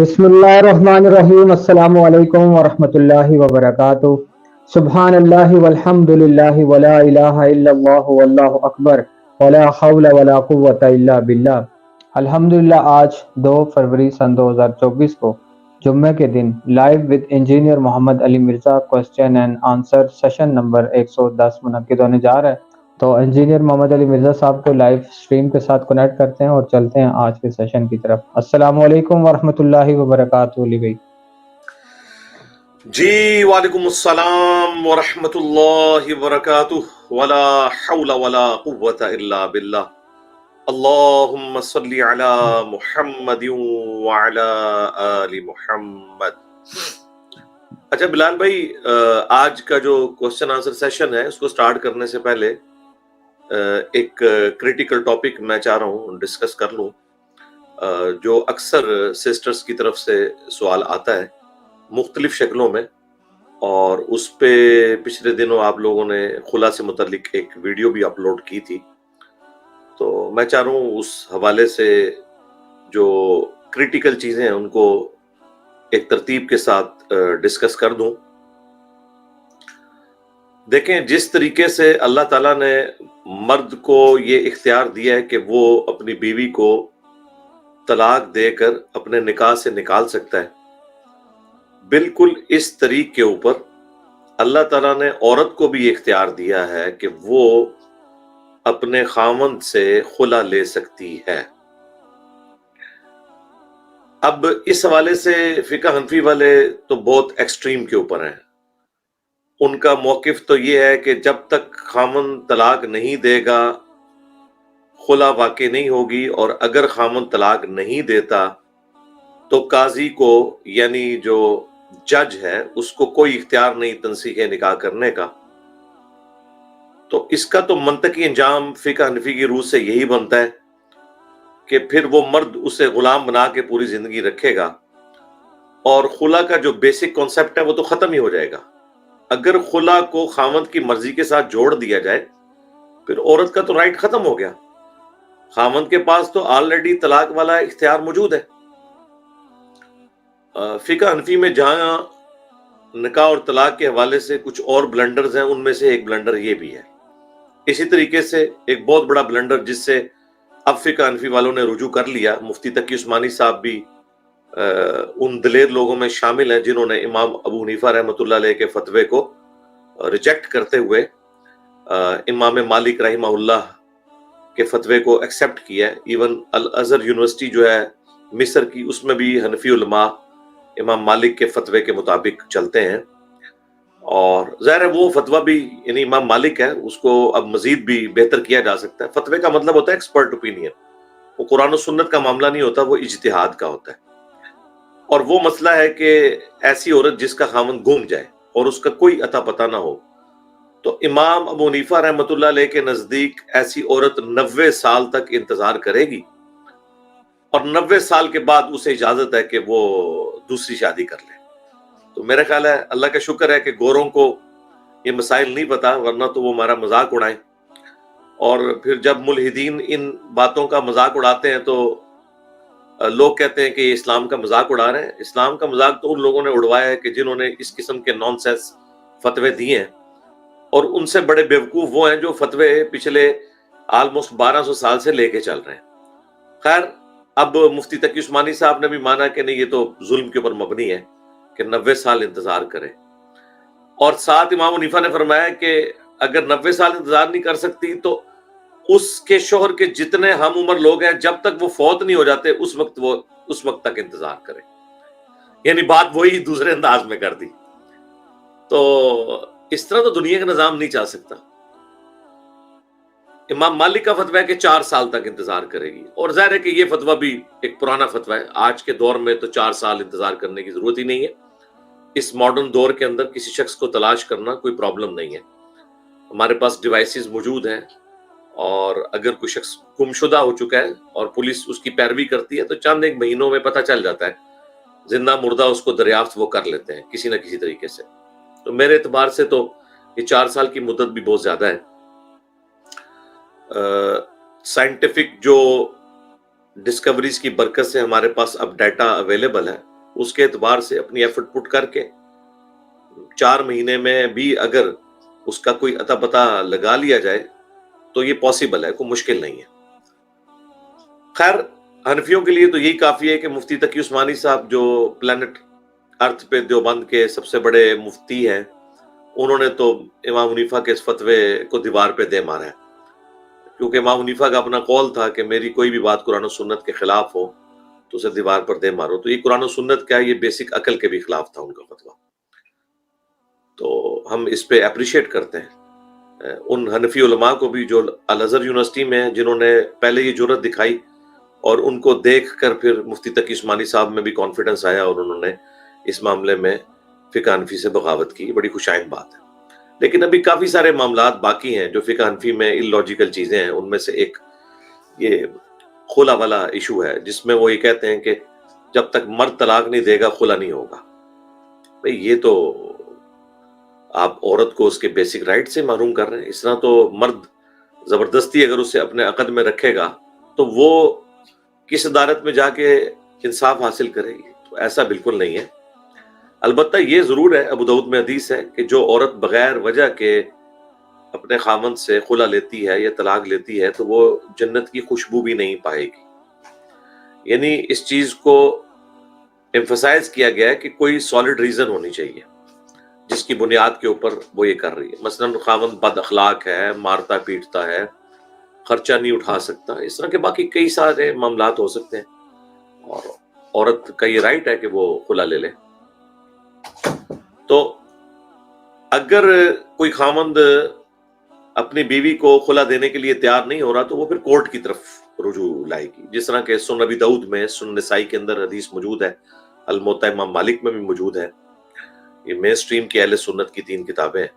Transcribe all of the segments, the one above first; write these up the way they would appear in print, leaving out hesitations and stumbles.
بسم اللہ الرحمن الرحیم، السلام علیکم ورحمۃ اللہ وبرکاتہ۔ سبحان اللہ والحمد للہ ولا الہ الا اللہ واللہ اکبر ولا حول ولا قوۃ الا باللہ۔ الحمدللہ آج 2 فروری سن 2024 کو جمعہ کے دن live with engineer Muhammad Ali Mirza question and answer session number 110 منعقد ہونے جا رہا ہے۔ تو انجینئر محمد علی مرزا صاحب کو لائیو سٹریم کے ساتھ کنیکٹ کرتے ہیں اور چلتے ہیں آج کے سیشن کی طرف۔ السلام علیکم ورحمۃ اللہ وبرکاتہ علی بھائی۔ جی وعلیکم السلام ورحمۃ اللہ وبرکاتہ، ولا حول ولا قوۃ الا باللہ، اللہم صلی علی محمد وعلی آل محمد۔ اچھا بلال بھائی، آج کا جو کوسچن آنسر سیشن ہے اس کو سٹارٹ کرنے سے پہلے ایک کریٹیکل ٹاپک میں چاہ رہا ہوں ڈسکس کر لوں، جو اکثر سسٹرز کی طرف سے سوال آتا ہے مختلف شکلوں میں، اور اس پہ پچھلے دنوں آپ لوگوں نے خلا سے متعلق ایک ویڈیو بھی اپلوڈ کی تھی، تو میں چاہ رہا ہوں اس حوالے سے جو کریٹیکل چیزیں ہیں ان کو ایک ترتیب کے ساتھ ڈسکس کر دوں۔ دیکھیں، جس طریقے سے اللہ تعالیٰ نے مرد کو یہ اختیار دیا ہے کہ وہ اپنی بیوی کو طلاق دے کر اپنے نکاح سے نکال سکتا ہے، بالکل اس طریق کے اوپر اللہ تعالیٰ نے عورت کو بھی اختیار دیا ہے کہ وہ اپنے خاوند سے خلا لے سکتی ہے۔ اب اس حوالے سے فقہ حنفی والے تو بہت ایکسٹریم کے اوپر ہیں، ان کا موقف تو یہ ہے کہ جب تک خاوند طلاق نہیں دے گا خلا واقع نہیں ہوگی، اور اگر خاوند طلاق نہیں دیتا تو قاضی کو، یعنی جو جج ہے، اس کو کوئی اختیار نہیں تنسیخ نکاح کرنے کا۔ تو اس کا تو منطقی انجام فقہ حنفی کی روح سے یہی بنتا ہے کہ پھر وہ مرد اسے غلام بنا کے پوری زندگی رکھے گا، اور خلا کا جو بیسک کانسیپٹ ہے وہ تو ختم ہی ہو جائے گا۔ اگر خلا کو خاوند کی مرضی کے ساتھ جوڑ دیا جائے پھر عورت کا تو رائٹ ختم ہو گیا، خاوند کے پاس تو آلریڈی طلاق والا اختیار موجود ہے۔ فقہ حنفی میں جہاں نکاح اور طلاق کے حوالے سے کچھ اور بلنڈرز ہیں، ان میں سے ایک بلنڈر یہ بھی ہے۔ اسی طریقے سے ایک بہت بڑا بلنڈر جس سے اب فقہ حنفی والوں نے رجوع کر لیا، مفتی تقی عثمانی صاحب بھی ان دلیر لوگوں میں شامل ہیں جنہوں نے امام ابو حنیفہ رحمۃ اللہ علیہ کے فتوے کو ریجیکٹ کرتے ہوئے امام مالک رحمہ اللہ کے فتوے کو ایکسیپٹ کیا ہے۔ ایون الازہر یونیورسٹی جو ہے مصر کی، اس میں بھی حنفی علماء امام مالک کے فتوے کے مطابق چلتے ہیں، اور ظاہر ہے وہ فتویٰ بھی، یعنی امام مالک ہے، اس کو اب مزید بھی بہتر کیا جا سکتا ہے۔ فتوے کا مطلب ہوتا ہے ایکسپرٹ اوپینین، وہ قرآن و سنت کا معاملہ نہیں ہوتا، وہ اجتہاد کا ہوتا ہے۔ اور وہ مسئلہ ہے کہ ایسی عورت جس کا خاوند گم جائے اور اس کا کوئی اتا پتہ نہ ہو، تو امام ابو حنیفہ رحمۃ اللہ علیہ کے نزدیک ایسی عورت 90 سال تک انتظار کرے گی، اور 90 سال کے بعد اسے اجازت ہے کہ وہ دوسری شادی کر لے۔ تو میرا خیال ہے اللہ کا شکر ہے کہ گوروں کو یہ مسائل نہیں پتا، ورنہ تو وہ ہمارا مذاق اڑائیں، اور پھر جب ملحدین ان باتوں کا مذاق اڑاتے ہیں تو لوگ کہتے ہیں کہ یہ اسلام کا مذاق اڑا رہے ہیں۔ اسلام کا مذاق تو ان لوگوں نے اڑوایا ہے کہ جنہوں نے اس قسم کے نان سینس فتوے دیے ہیں، اور ان سے بڑے بیوقوف وہ ہیں جو فتوے پچھلے آلموسٹ 1200 سال سے لے کے چل رہے ہیں۔ خیر، اب مفتی تقی عثمانی صاحب نے بھی مانا کہ نہیں، یہ تو ظلم کے اوپر مبنی ہے کہ 90 سال انتظار کرے، اور ساتھ امام حنیفہ نے فرمایا کہ اگر 90 سال انتظار نہیں کر سکتی تو اس کے شوہر کے جتنے ہم عمر لوگ ہیں جب تک وہ فوت نہیں ہو جاتے اس وقت تک انتظار کرے، یعنی بات وہی دوسرے انداز میں کر دی۔ تو اس طرح تو دنیا کا نظام نہیں چل سکتا۔ امام مالک کا فتویٰ ہے کہ 4 سال تک انتظار کرے گی، اور ظاہر ہے کہ یہ فتویٰ بھی ایک پرانا فتویٰ ہے، آج کے دور میں تو 4 سال انتظار کرنے کی ضرورت ہی نہیں ہے۔ اس ماڈرن دور کے اندر کسی شخص کو تلاش کرنا کوئی پرابلم نہیں ہے، ہمارے پاس ڈیوائسز موجود ہیں، اور اگر کوئی شخص گم شدہ ہو چکا ہے اور پولیس اس کی پیروی کرتی ہے تو چند ایک مہینوں میں پتہ چل جاتا ہے، زندہ مردہ اس کو دریافت وہ کر لیتے ہیں کسی نہ کسی طریقے سے۔ تو میرے اعتبار سے تو یہ 4 سال کی مدت بھی بہت زیادہ ہے۔ سائنٹیفک جو ڈسکوریز کی برکت سے ہمارے پاس اب ڈیٹا اویلیبل ہے، اس کے اعتبار سے اپنی ایفرٹ پٹ کر کے 4 مہینے میں بھی اگر اس کا کوئی عطا پتہ لگا لیا جائے تو یہ پاسبل ہے، کوئی مشکل نہیں ہے۔ خیر، حنفیوں کے لیے تو یہی کافی ہے کہ مفتی تقی عثمانی صاحب جو پلانٹ ارتھ پہ دیوبند کے سب سے بڑے مفتی ہیں، انہوں نے تو امام حنیفہ کے اس فتوے کو دیوار پہ دے مارا ہے، کیونکہ امام حنیفہ کا اپنا قول تھا کہ میری کوئی بھی بات قرآن و سنت کے خلاف ہو تو اسے دیوار پر دے مارو، تو یہ قرآن و سنت کا یہ بیسک عقل کے بھی خلاف تھا ان کا فتویٰ۔ تو ہم اس پہ اپریشیٹ کرتے ہیں ان حنفی علماء کو بھی جو الازہر یونیورسٹی میں ہیں، جنہوں نے پہلے یہ جرأت دکھائی اور ان کو دیکھ کر پھر مفتی تقی عثمانی صاحب میں بھی کانفیڈنس آیا اور انہوں نے اس معاملے میں فقہ حنفی سے بغاوت کی۔ بڑی خوشائند بات ہے، لیکن ابھی کافی سارے معاملات باقی ہیں جو فقہ حنفی میں اللاجیکل چیزیں ہیں۔ ان میں سے ایک یہ خلا والا ایشو ہے، جس میں وہ یہ کہتے ہیں کہ جب تک مرد طلاق نہیں دے گا خلا نہیں ہوگا۔ بھئی یہ تو آپ عورت کو اس کے بیسک رائٹ سے محروم کر رہے ہیں۔ اس طرح تو مرد زبردستی اگر اسے اپنے عقد میں رکھے گا تو وہ کس عدالت میں جا کے انصاف حاصل کرے گی؟ تو ایسا بالکل نہیں ہے۔ البتہ یہ ضرور ہے، ابو داؤد میں حدیث ہے کہ جو عورت بغیر وجہ کے اپنے خامند سے خلا لیتی ہے یا طلاق لیتی ہے تو وہ جنت کی خوشبو بھی نہیں پائے گی۔ یعنی اس چیز کو ایمفسائز کیا گیا ہے کہ کوئی سالڈ ریزن ہونی چاہیے جس کی بنیاد کے اوپر وہ یہ کر رہی ہے۔ مثلا خامند بد اخلاق ہے، مارتا پیٹتا ہے، خرچہ نہیں اٹھا سکتا، اس طرح کے باقی کئی سارے معاملات ہو سکتے ہیں، اور عورت کا یہ رائٹ ہے کہ وہ خلا لے لے۔ تو اگر کوئی خامند اپنی بیوی کو خلا دینے کے لیے تیار نہیں ہو رہا تو وہ پھر کورٹ کی طرف رجوع لائے گی، جس طرح کہ سنن ابی داؤد میں، سنن نسائی کے اندر حدیث موجود ہے، الموطا امام مالک میں بھی موجود ہے۔ یہ مین سٹریم کی اہل سنت کی 3 کتابیں ہیں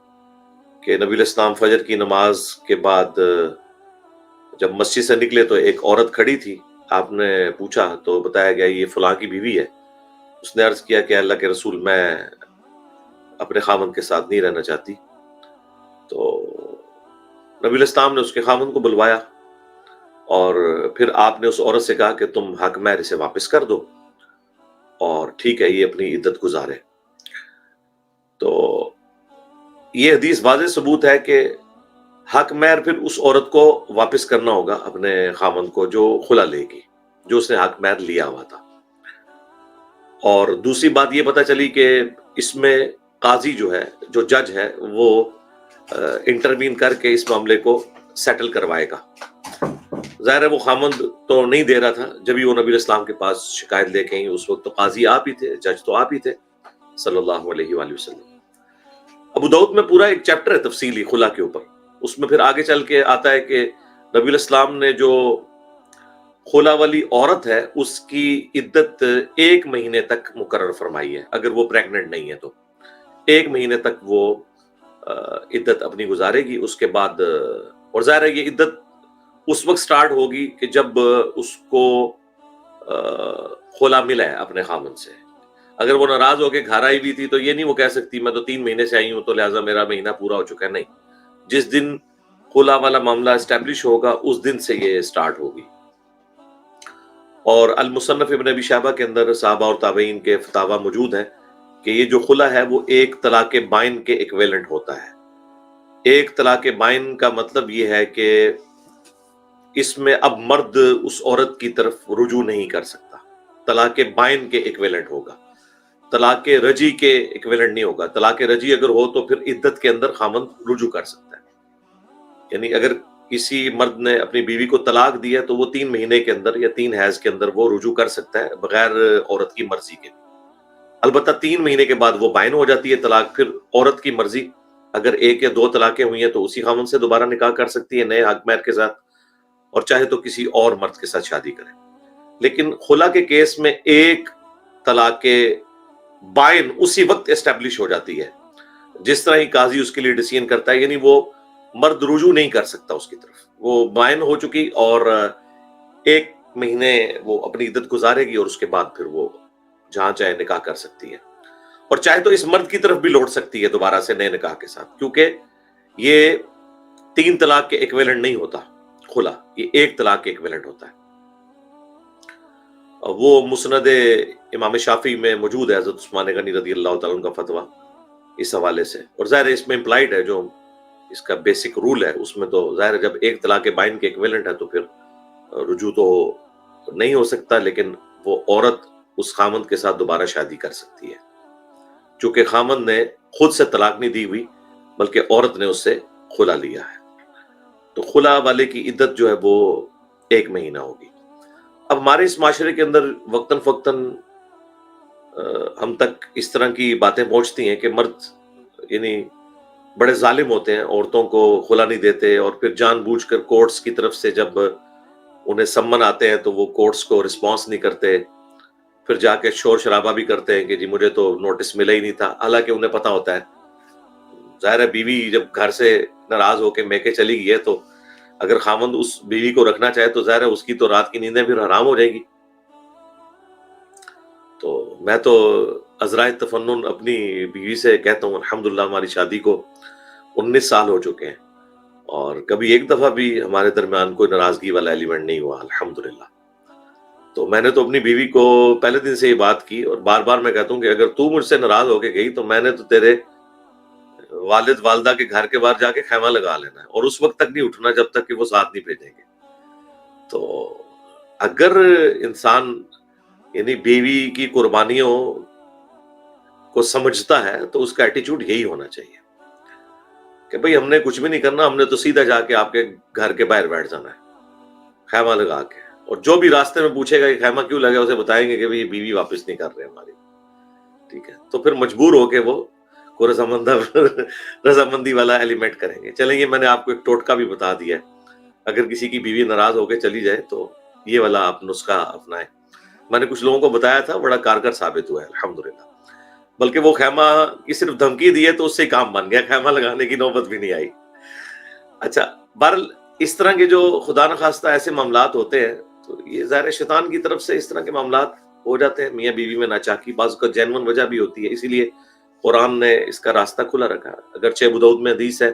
کہ نبی علیہ السلام فجر کی نماز کے بعد جب مسجد سے نکلے تو ایک عورت کھڑی تھی، آپ نے پوچھا تو بتایا گیا یہ فلاں کی بیوی ہے۔ اس نے عرض کیا کہ اللہ کے رسول، میں اپنے خامند کے ساتھ نہیں رہنا چاہتی۔ تو نبی علیہ السلام نے اس کے خامند کو بلوایا اور پھر آپ نے اس عورت سے کہا کہ تم حق مہر اسے واپس کر دو اور ٹھیک ہے یہ اپنی عدت گزارے۔ تو یہ حدیث واضح ثبوت ہے کہ حق مہر پھر اس عورت کو واپس کرنا ہوگا اپنے خامند کو جو خلا لے گی، جو اس نے حق مہر لیا ہوا تھا۔ اور دوسری بات یہ پتہ چلی کہ اس میں قاضی جو ہے، جو جج ہے، وہ انٹروین کر کے اس معاملے کو سیٹل کروائے گا۔ ظاہر ہے وہ خامند تو نہیں دے رہا تھا، جب ہی وہ نبی علیہ السلام کے پاس شکایت لے کے آئیں، اس وقت تو قاضی آپ ہی تھے، جج تو آپ ہی تھے صلی اللہ علیہ وآلہ وسلم۔ ابو داؤد میں پورا ایک چیپٹر ہے تفصیلی خلا کے اوپر، اس میں پھر آگے چل کے آتا ہے کہ نبی علیہ السلام نے جو خلا والی عورت ہے اس کی عدت 1 مہینے تک مقرر فرمائی ہے، اگر وہ پریگننٹ نہیں ہے تو 1 مہینے تک وہ عدت اپنی گزارے گی۔ اس کے بعد، اور ظاہر ہے یہ عدت اس وقت سٹارٹ ہوگی کہ جب اس کو خلا ملا ہے اپنے خامن سے۔ اگر وہ ناراض ہو کے گھر آئی ہوئی تھی تو یہ نہیں وہ کہہ سکتی میں تو 3 مہینے سے آئی ہوں تو لہٰذا میرا مہینہ پورا ہو چکا ہے، نہیں، جس دن خلا والا معاملہ اسٹیبلش ہوگا اس دن سے یہ سٹارٹ ہوگی۔ اور المصنف ابن ابی شیبہ کے اندر صحابہ اور تابعین کے فتاوی موجود ہیں کہ یہ جو خلا ہے وہ ایک طلاق بائن کے ایکویلنٹ ہوتا ہے۔ ایک طلاق بائن کا مطلب یہ ہے کہ اس میں اب مرد اس عورت کی طرف رجوع نہیں کر سکتا، طلاق بائن کے ایکویلنٹ ہوگا، طلاق رجی کے ایکویلنٹ نہیں ہوگا۔ طلاق رجی اگر ہو تو پھر عدت کے اندر خامند رجوع کر سکتا ہے، یعنی اگر کسی مرد نے اپنی بیوی کو طلاق دی ہے تو وہ 3 مہینے کے اندر یا 3 حیض کے اندر وہ رجوع کر سکتا ہے بغیر عورت کی مرضی کے۔ البتہ 3 مہینے کے بعد وہ بائن ہو جاتی ہے طلاق، پھر عورت کی مرضی، اگر 1 یا 2 طلاقیں ہوئی ہیں تو اسی خامند سے دوبارہ نکاح کر سکتی ہے نئے حق مہر کے ساتھ، اور چاہے تو کسی اور مرد کے ساتھ شادی کرے۔ لیکن خلا کے کیس میں ایک طلاق بائن اسی وقت اسٹیبلش ہو جاتی ہے جس طرح ہی قاضی اس کے لیے ڈیسیژن کرتا ہے، یعنی وہ مرد رجوع نہیں کر سکتا اس کی طرف، وہ بائن ہو چکی اور 1 مہینے وہ اپنی عدت گزارے گی اور اس کے بعد پھر وہ جہاں چاہے نکاح کر سکتی ہے، اور چاہے تو اس مرد کی طرف بھی لوٹ سکتی ہے دوبارہ سے نئے نکاح کے ساتھ، کیونکہ یہ 3 طلاق کے ایکویلنٹ نہیں ہوتا خلا، یہ 1 طلاق کے ایکویلنٹ ہوتا ہے۔ وہ مسند امام شافعی میں موجود ہے حضرت عثمان غنی رضی اللہ تعالیٰ عنہ کا فتویٰ اس حوالے سے، اور ظاہر ہے اس میں امپلائڈ ہے جو اس کا بیسک رول ہے، اس میں تو ظاہر ہے جب ایک طلاق بائن کے ایکویلنٹ ہے تو پھر رجوع تو نہیں ہو سکتا، لیکن وہ عورت اس خامند کے ساتھ دوبارہ شادی کر سکتی ہے، چونکہ خامند نے خود سے طلاق نہیں دی ہوئی بلکہ عورت نے اس سے خلا لیا ہے، تو خلا والے کی عدت جو ہے وہ 1 مہینہ ہوگی۔ اب ہمارے اس معاشرے کے اندر وقتاً فوقتاً ہم تک اس طرح کی باتیں پہنچتی ہیں کہ مرد یعنی بڑے ظالم ہوتے ہیں، عورتوں کو خلا نہیں دیتے، اور پھر جان بوجھ کر کورٹس کی طرف سے جب انہیں سمن آتے ہیں تو وہ کورٹس کو رسپانس نہیں کرتے، پھر جا کے شور شرابہ بھی کرتے ہیں کہ جی مجھے تو نوٹس ملا ہی نہیں تھا، حالانکہ انہیں پتا ہوتا ہے، ظاہر ہے بیوی جب گھر سے ناراض ہو کے میکے چلی گئی ہے تو اگر خامند اس بیوی کو رکھنا چاہے تو ظاہر ہے اس کی تو رات کی نیندیں پھر حرام ہو جائے گی۔ تو میں تو عذرائے تفنن اپنی بیوی سے کہتا ہوں الحمدللہ ہماری شادی کو 19 سال ہو چکے ہیں، اور کبھی ایک دفعہ بھی ہمارے درمیان کوئی ناراضگی والا ایلیمنٹ نہیں ہوا الحمدللہ۔ تو میں نے تو اپنی بیوی کو پہلے دن سے یہ بات کی، اور بار بار میں کہتا ہوں کہ اگر تو مجھ سے ناراض ہو کے گئی تو میں نے تو تیرے والد والدہ کے گھر کے باہر جا کے خیمہ لگا لینا ہے، اور اس وقت تک نہیں اٹھنا جب تک کہ وہ ساتھ نہیں بھیجیں گے۔ تو اگر انسان یعنی بیوی کی قربانیوں کو سمجھتا ہے تو اس کا ایٹیچیوڈ یہی ہونا چاہیے کہ بھئی ہم نے کچھ بھی نہیں کرنا، ہم نے تو سیدھا جا کے آپ کے گھر کے باہر بیٹھ جانا ہے خیمہ لگا کے، اور جو بھی راستے میں پوچھے گا کہ خیمہ کیوں لگا اسے بتائیں گے کہ بھئی بیوی واپس نہیں کر رہے ہماری، ٹھیک ہے، تو پھر مجبور ہو کے وہ کو رضامندی والا ایلیمنٹ کریں گے۔ چلیں یہ میں نے آپ کو ایک ٹوٹکا بھی بتا دیا ہے، اگر کسی کی بیوی ناراض ہو کے چلی جائے تو یہ والا آپ نسخہ اپنائیں۔ میں نے کچھ لوگوں کو بتایا تھا، بڑا کارگر ثابت ہوا ہے الحمدللہ، بلکہ وہ خیمہ کی صرف دھمکی دی ہے تو اس سے کام بن گیا، خیمہ لگانے کی نوبت بھی نہیں آئی۔ اچھا، بہرحال اس طرح کے جو خدا نخواستہ ایسے معاملات ہوتے ہیں تو یہ ظاہر شیطان کی طرف سے اس طرح کے معاملات ہو جاتے ہیں، میاں بیوی میں ناچاکی، بعض کا جینون وجہ بھی ہوتی ہے، اسی لیے قرآن نے اس کا راستہ کھلا رکھا ہے۔ اگرچہ ابو داؤد میں حدیث ہے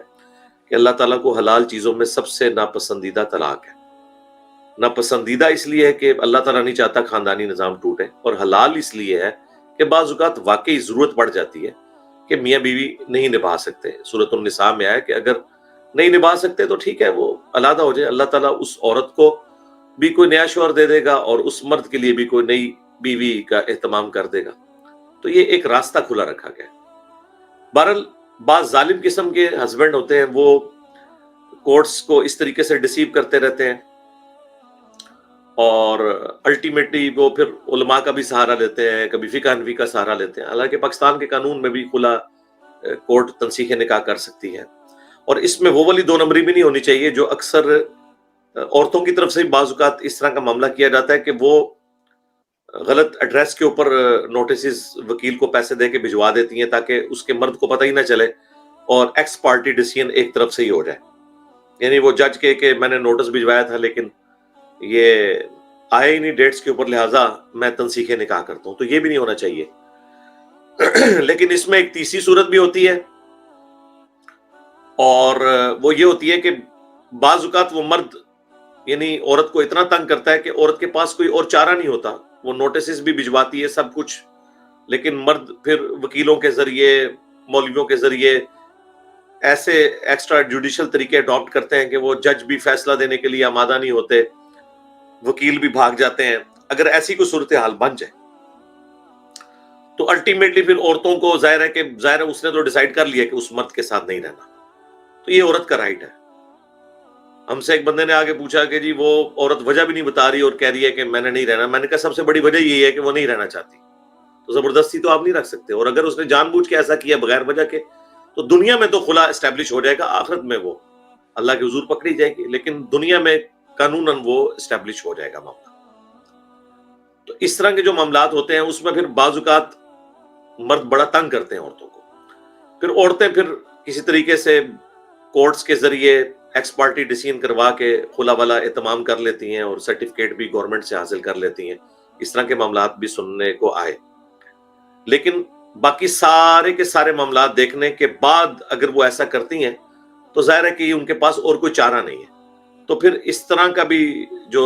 کہ اللہ تعالیٰ کو حلال چیزوں میں سب سے ناپسندیدہ طلاق ہے۔ ناپسندیدہ اس لیے ہے کہ اللہ تعالیٰ نہیں چاہتا خاندانی نظام ٹوٹے، اور حلال اس لیے ہے کہ بعض اوقات واقعی ضرورت پڑ جاتی ہے کہ میاں بیوی نہیں نبھا سکتے۔ سورۃ النساء میں آیا کہ اگر نہیں نبھا سکتے تو ٹھیک ہے وہ علیحدہ ہو جائے، اللہ تعالیٰ اس عورت کو بھی کوئی نیا شوہر دے دے گا اور اس مرد کے لیے بھی کوئی نئی بیوی کا اہتمام کر دے گا، تو یہ ایک راستہ کھلا رکھا گیا۔ بہرحال بعض ظالم قسم کے ہسبینڈ ہوتے ہیں، وہ کورٹس کو اس طریقے سے ڈسیو کرتے رہتے ہیں، اور الٹیمیٹلی وہ پھر علماء کا بھی سہارا لیتے ہیں، کبھی فقہ حنفی کا سہارا لیتے ہیں، حالانکہ پاکستان کے قانون میں بھی کھلا کورٹ تنسیخ نکاح کر سکتی ہے، اور اس میں وہ والی دو نمبری بھی نہیں ہونی چاہیے جو اکثر عورتوں کی طرف سے بعض اوقات اس طرح کا معاملہ کیا جاتا ہے کہ وہ غلط ایڈریس کے اوپر نوٹسز وکیل کو پیسے دے کے بھجوا دیتی ہیں تاکہ اس کے مرد کو پتہ ہی نہ چلے، اور ایکس پارٹی ڈیسیژن ایک طرف سے ہی ہو جائے، یعنی وہ جج کہ میں نے نوٹس بھجوایا تھا لیکن یہ آئے ہی نہیں ڈیٹس کے اوپر، لہٰذا میں تنسیخ نکاح کرتا ہوں، تو یہ بھی نہیں ہونا چاہیے۔ لیکن اس میں ایک تیسری صورت بھی ہوتی ہے، اور وہ یہ ہوتی ہے کہ بعض اوقات وہ مرد یعنی عورت کو اتنا تنگ کرتا ہے کہ عورت کے پاس کوئی اور چارہ نہیں ہوتا، وہ نوٹسز بھی بھجواتی ہے سب کچھ، لیکن مرد پھر وکیلوں کے ذریعے، مولویوں کے ذریعے ایسے ایکسٹرا جوڈیشل طریقے اڈاپٹ کرتے ہیں کہ وہ جج بھی فیصلہ دینے کے لیے آمادہ نہیں ہوتے، وکیل بھی بھاگ جاتے ہیں۔ اگر ایسی کوئی صورتحال بن جائے تو الٹیمیٹلی پھر عورتوں کو ظاہر ہے اس نے تو ڈیسائیڈ کر لیا کہ اس مرد کے ساتھ نہیں رہنا، تو یہ عورت کا رائٹ ہے۔ ہم سے ایک بندے نے آگے پوچھا کہ جی وہ عورت وجہ بھی نہیں بتا رہی اور کہہ رہی ہے کہ میں نے نہیں رہنا، میں نے کہا سب سے بڑی وجہ یہی ہے کہ وہ نہیں رہنا چاہتی، تو زبردستی تو آپ نہیں رکھ سکتے، اور اگر اس نے جان بوجھ کے ایسا کیا بغیر وجہ کے تو دنیا میں تو خلا اسٹیبلش ہو جائے گا، آخرت میں وہ اللہ کے حضور پکڑی جائے گی، لیکن دنیا میں قانوناً وہ اسٹیبلش ہو جائے گا معاملہ۔ تو اس طرح کے جو معاملات ہوتے ہیں اس میں پھر بعض اوقات مرد بڑا تنگ کرتے ہیں عورتوں کو، پھر عورتیں پھر کسی طریقے سے کورٹس کے ذریعے ایکس پارٹی ڈیسیژن کروا کے خلا والا اہتمام کر لیتی ہیں، اور سرٹیفکیٹ بھی گورنمنٹ سے حاصل کر لیتی ہیں، اس طرح کے معاملات بھی سننے کو آئے۔ لیکن باقی سارے کے سارے معاملات دیکھنے کے بعد اگر وہ ایسا کرتی ہیں تو ظاہر ہے کہ ان کے پاس اور کوئی چارہ نہیں ہے، تو پھر اس طرح کا بھی جو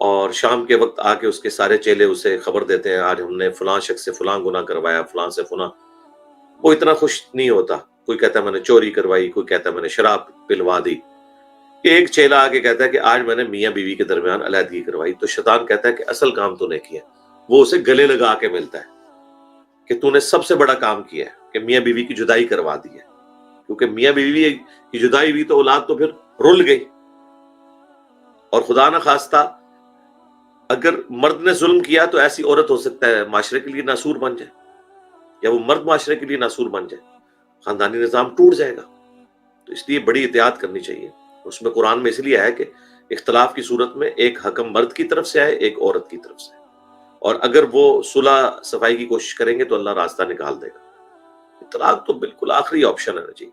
اور شام کے وقت آ کے اس کے سارے چیلے اسے خبر دیتے ہیں آج ہم نے فلاں شخص سے فلاں گناہ کروایا، فلاں سے فلاں. وہ اتنا خوش نہیں ہوتا. کوئی کہتا ہے میں نے چوری کروائی، کوئی کہتا ہے میں نے شراب پلوا دی. ایک چیلا آ کے کہتا ہے کہ آج میں نے میاں بیوی کے درمیان علیحدگی کروائی. تو شیطان کہتا ہے کہ اصل کام تو نے کیا. وہ اسے گلے لگا کے ملتا ہے کہ تو نے سب سے بڑا کام کیا ہے کہ میاں بیوی کی جدائی کروا دی ہے. کیونکہ میاں بیوی کی جدائی ہوئی تو اولاد تو پھر رل گئی. اور خدا نہ خواستہ اگر مرد نے ظلم کیا تو ایسی عورت ہو سکتا ہے معاشرے کے لیے ناسور بن جائے، یا وہ مرد معاشرے کے لیے ناسور بن جائے، خاندانی نظام ٹوٹ جائے گا. تو اس لیے بڑی احتیاط کرنی چاہیے. اس میں قرآن میں اس لیے ہے کہ اختلاف کی صورت میں ایک حکم مرد کی طرف سے آئے، ایک عورت کی طرف سے. اور اگر وہ صلح صفائی کی کوشش کریں گے تو اللہ راستہ نکال دے گا. طلاق تو بالکل آخری آپشن ہے جی.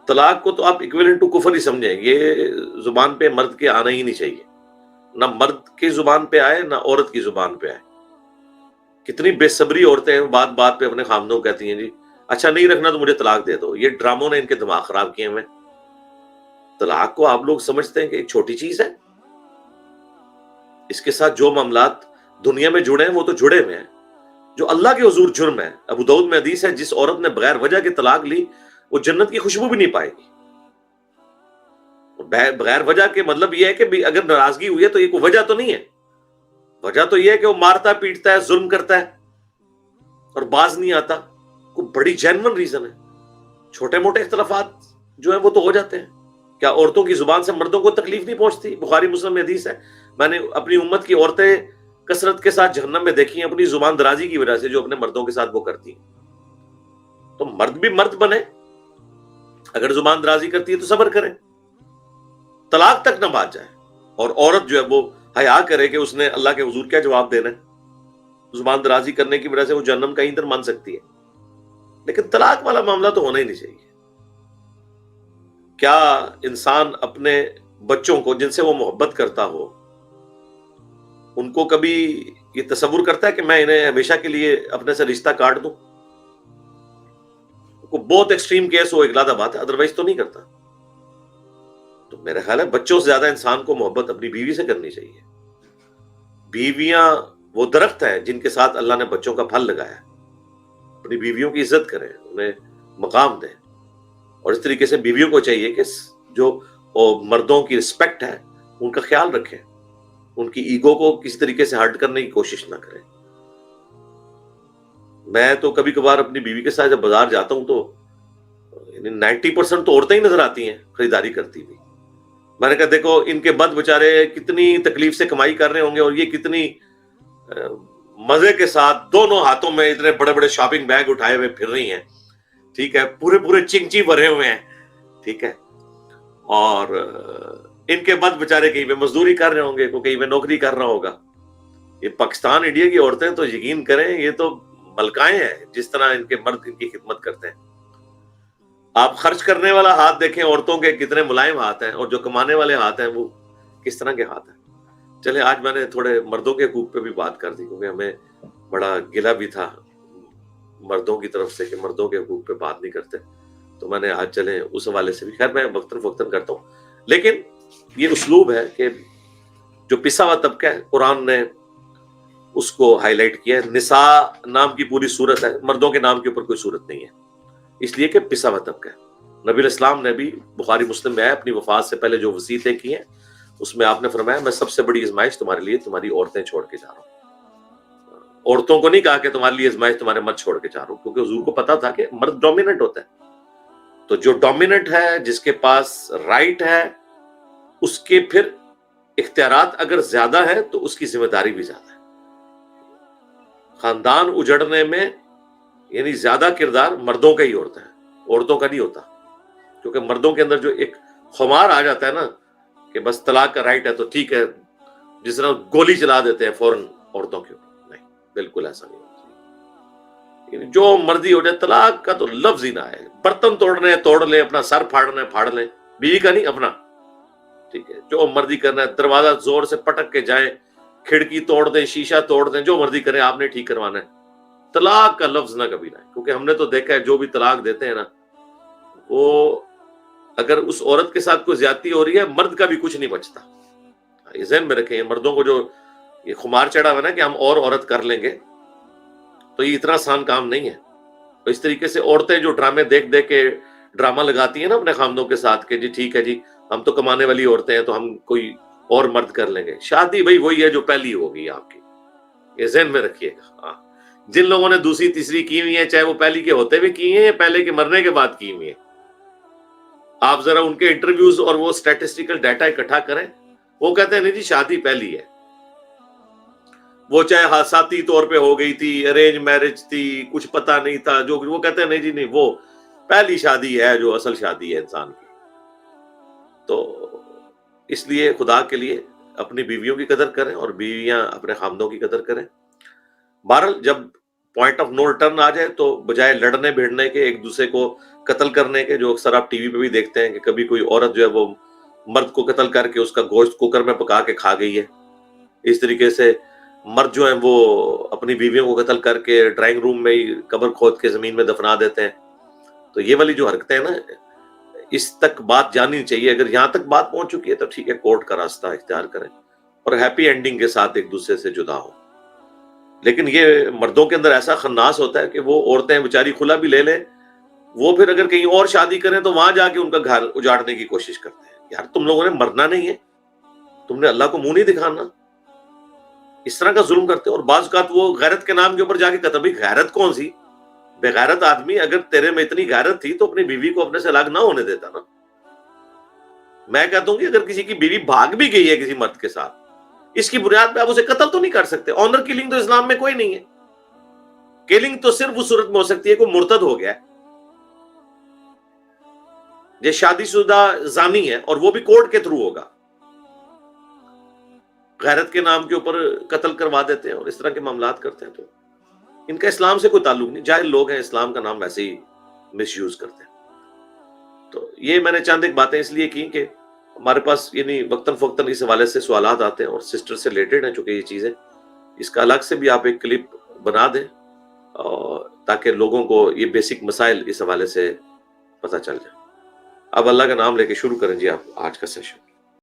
طلاق کو تو آپ اکویلنٹ ٹو کفر ہی سمجھیں. یہ زبان پہ مرد کے آنا ہی نہیں چاہیے. نہ مرد کی زبان پہ آئے نہ عورت کی زبان پہ آئے. کتنی بے صبری عورتیں بات بات پہ اپنے خامدوں کو کہتی ہیں جی اچھا نہیں رکھنا تو مجھے طلاق دے دو. یہ ڈراموں نے ان کے دماغ خراب کیے ہوئے. طلاق کو آپ لوگ سمجھتے ہیں کہ ایک چھوٹی چیز ہے. اس کے ساتھ جو معاملات دنیا میں جڑے ہیں وہ تو جڑے ہوئے ہیں. جو اللہ کے حضور جرم ہے، ابو داؤد میں حدیث ہے، جس عورت نے بغیر وجہ کے طلاق لی وہ جنت کی خوشبو بھی نہیں پائے گی. بغیر وجہ کے مطلب یہ ہے کہ اگر ناراضگی ہوئی ہے تو یہ کوئی وجہ تو نہیں ہے. وجہ تو یہ ہے کہ وہ مارتا پیٹتا ہے، ظلم کرتا ہے اور باز نہیں آتا. کوئی بڑی جینون ریزن ہے. چھوٹے موٹے اختلافات جو ہیں وہ تو ہو جاتے ہیں. کیا عورتوں کی زبان سے مردوں کو تکلیف نہیں پہنچتی؟ بخاری مسلم میں حدیث ہے. میں نے اپنی امت کی عورتیں کثرت کے ساتھ جہنم میں دیکھی ہیں اپنی زبان درازی کی وجہ سے جو اپنے مردوں کے ساتھ وہ کرتی ہیں. تو مرد بھی مرد بنے. اگر زبان درازی کرتی ہے تو صبر کریں، طلاق تک نہ بات جائے. اور عورت جو ہے وہ حیا کرے کہ اس نے اللہ کے حضور کیا جواب دینا ہے. زبان درازی کرنے کی وجہ سے وہ جہنم کہیں در مان سکتی ہے. لیکن طلاق والا معاملہ تو ہونا ہی نہیں چاہیے. کیا انسان اپنے بچوں کو جن سے وہ محبت کرتا ہو ان کو کبھی یہ تصور کرتا ہے کہ میں انہیں ہمیشہ کے لیے اپنے سے رشتہ کاٹ دوں؟ بہت ایکسٹریم کیس ہو ایک علیحدہ بات ہے، ادروائز تو نہیں کرتا. تو میرا خیال ہے بچوں سے زیادہ انسان کو محبت اپنی بیوی سے کرنی چاہیے. بیویاں وہ درخت ہیں جن کے ساتھ اللہ نے بچوں کا پھل لگایا. اپنی بیویوں کی عزت کریں، انہیں مقام دیں. اور اس طریقے سے بیویوں کو چاہیے کہ جو مردوں کی رسپیکٹ ہے ان کا خیال رکھیں، ان کی ایگو کو کسی طریقے سے ہرٹ کرنے کی کوشش نہ کریں. میں تو کبھی کبھار اپنی بیوی کے ساتھ جب بازار جاتا ہوں تو 90% تو عورتیں ہی نظر آتی ہیں خریداری کرتی ہوئی. میں نے کہا دیکھو ان کے بد بچارے کتنی تکلیف سے کمائی کر رہے ہوں گے اور یہ کتنی مزے کے ساتھ دونوں ہاتھوں میں اتنے بڑے بڑے شاپنگ بیگ اٹھائے ہوئے پھر رہی ہیں. ٹھیک ہے، پورے پورے چنچی بھرے ہوئے ہیں. ٹھیک ہے، اور ان کے بد بچارے کہیں پہ مزدوری کر رہے ہوں گے، کوئی کہیں پہ نوکری کر رہا ہوگا. یہ پاکستان انڈیا کی عورتیں تو یقین کریں یہ تو ملکائیں ہیں جس طرح ان کے مرد ان کی خدمت کرتے ہیں. آپ خرچ کرنے والا ہاتھ دیکھیں عورتوں کے کتنے ملائم ہاتھ ہیں، اور جو کمانے والے ہاتھ ہیں وہ کس طرح کے ہاتھ ہیں. چلے آج میں نے تھوڑے مردوں کے حقوق پہ بھی بات کر دی کیونکہ ہمیں بڑا گلہ بھی تھا مردوں کی طرف سے کہ مردوں کے حقوق پہ بات نہیں کرتے. تو میں نے آج چلیں اس حوالے سے بھی، خیر میں وقتاً فوقتاً کرتا ہوں. لیکن یہ اسلوب ہے کہ جو پسا ہوا طبقہ ہے قرآن نے اس کو ہائی لائٹ کیا ہے. نساء نام کی پوری صورت ہے، مردوں کے نام کے اوپر کوئی صورت نہیں ہے، اس لیے کہ پسا ہوا طبقہ ہے. نبی علیہ السلام نے بھی بخاری مسلم میں ہے اپنی وفات سے پہلے جو وصیتیں کی ہیں اس میں آپ نے فرمایا میں سب سے بڑی آزمائش تمہارے لیے تمہاری عورتیں چھوڑ کے جا رہا ہوں. عورتوں کو نہیں کہا کہ تمہارے لیے آزمائش تمہارے مرد چھوڑ کے جا رہا ہوں، کیونکہ حضور کو پتا تھا کہ مرد ڈومیننٹ ہوتا ہے. تو جو ڈومیننٹ ہے، جس کے پاس رائٹ ہے، اس کے پھر اختیارات اگر زیادہ ہے تو اس کی ذمہ داری بھی زیادہ ہے. خاندان اجڑنے میں یعنی زیادہ کردار مردوں کا ہی ہوتا ہے، عورتوں کا نہیں ہوتا. کیونکہ مردوں کے اندر جو ایک خمار آ جاتا ہے نا کہ بس طلاق کا رائٹ ہے تو ٹھیک ہے، جس طرح گولی چلا دیتے ہیں فوراً عورتوں کے اوپر. نہیں، بالکل ایسا نہیں ہوتا. یعنی جو مرضی ہو جائے، طلاق کا تو لفظ ہی نہ ہے. برتن توڑنے ہیں توڑ لیں، اپنا سر پھاڑنا ہے پھاڑ لیں، بیوی کا نہیں اپنا. ٹھیک ہے، جو مرضی کرنا ہے، دروازہ زور سے پٹک کے جائیں، کھڑکی توڑ دیں، شیشہ توڑ دیں، جو مرضی کریں، آپ نے ٹھیک کروانا ہے. طلاق کا لفظ نہ کبھی نہ ہے. کیونکہ ہم نے تو دیکھا ہے جو بھی طلاق دیتے ہیں نا وہ اگر اس عورت کے ساتھ کوئی زیادتی ہو رہی ہے مرد کا بھی کچھ نہیں بچتا. یہ ذہن میں رکھیں. مردوں کو جو یہ خمار چڑھا ہوا ہے نا کہ ہم اور عورت کر لیں گے, تو یہ اتنا آسان کام نہیں ہے. تو اس طریقے سے عورتیں جو ڈرامے دیکھ دیکھ کے ڈرامہ لگاتی ہیں نا اپنے خامدوں کے ساتھ کہ جی ٹھیک ہے جی ہم تو کمانے والی عورتیں ہیں تو ہم کوئی اور مرد کر لیں گے. شادی بھائی وہی ہے جو پہلی ہوگی آپ کی, یہ ذہن میں رکھیے گا. ہاں, جن لوگوں نے دوسری تیسری کی ہوئی ہیں, چاہے وہ پہلی کے ہوتے ہوئے کی ہیں یا پہلے کے مرنے کے بعد کی ہوئی ہیں, آپ ذرا ان کے انٹرویوز اور وہ اسٹیٹسٹیکل ڈیٹا اکٹھا کریں. وہ کہتے ہیں نہیں جی شادی پہلی ہے, وہ چاہے حادثاتی طور پہ ہو گئی تھی, ارینج میرج تھی, کچھ پتہ نہیں تھا, جو وہ کہتے ہیں نہیں جی نہیں, وہ پہلی شادی ہے جو اصل شادی ہے انسان کی. تو اس لیے خدا کے لیے اپنی بیویوں کی قدر کریں اور بیویاں اپنے خامدوں کی قدر کریں. بہرحال جب پوائنٹ آف نو ریٹرن آ جائے تو بجائے لڑنے بھیڑنے کے, ایک دوسرے کو قتل کرنے کے, جو اکثر آپ ٹی وی پہ بھی دیکھتے ہیں کہ کبھی کوئی عورت جو ہے وہ مرد کو قتل کر کے اس کا گوشت کوکر میں پکا کے کھا گئی ہے, اس طریقے سے مرد جو ہیں وہ اپنی بیویوں کو قتل کر کے ڈرائنگ روم میں ہی قبر کھود کے زمین میں دفنا دیتے ہیں. تو یہ والی جو حرکتیں ہیں نا, اس تک بات جانی چاہیے. اگر یہاں تک بات پہنچ چکی ہے تو ٹھیک ہے, کورٹ کا راستہ اختیار کریں اور ہیپی اینڈنگ کے ساتھ ایک دوسرے سے جدا ہو. لیکن یہ مردوں کے اندر ایسا خناس ہوتا ہے کہ وہ عورتیں بیچاری خلا بھی لے لیں, وہ پھر اگر کہیں اور شادی کریں تو وہاں جا کے ان کا گھر اجاڑنے کی کوشش کرتے ہیں. یار تم لوگوں نے مرنا نہیں ہے, تم نے اللہ کو منہ نہیں دکھانا, اس طرح کا ظلم کرتے ہیں. اور بعض اوقات وہ غیرت کے نام کے اوپر جا کے کہتا بھائی غیرت کون سی, بے غیرت آدمی, اگر تیرے میں اتنی غیرت تھی تو اپنی بیوی کو اپنے سے الگ نہ ہونے دیتا نا. میں کہتا ہوں کہ اگر کسی کی بیوی بھاگ بھی گئی ہے کسی مرد کے ساتھ, اس کی بنیاد پہ آپ اسے قتل تو نہیں کر سکتے. آنر کلنگ تو اسلام میں کوئی نہیں ہے. کلنگ تو صرف اس صورت میں ہو سکتی ہے کوئی مرتد ہو گیا ہے, یہ شادی شدہ زانی ہے اور وہ بھی کورٹ کے تھرو ہوگا. غیرت کے نام کے اوپر قتل کروا دیتے ہیں اور اس طرح کے معاملات کرتے ہیں. تو ان کا اسلام سے کوئی تعلق نہیں, جاہل لوگ ہیں, اسلام کا نام ویسے ہی مس یوز کرتے ہیں. تو یہ میں نے چند ایک باتیں اس لیے کی کہ ہمارے پاس یعنی وقتاً فوقتاً اس حوالے سے سوالات آتے ہیں اور سسٹر سے ریلیٹڈ ہیں چونکہ یہ چیزیں, اس کا الگ سے بھی آپ ایک کلپ بنا دیں تاکہ لوگوں کو یہ بیسک مسائل اس حوالے سے پتہ چل جائے. اب اللہ کا نام لے کے شروع کریں جی آپ آج کا سیشن.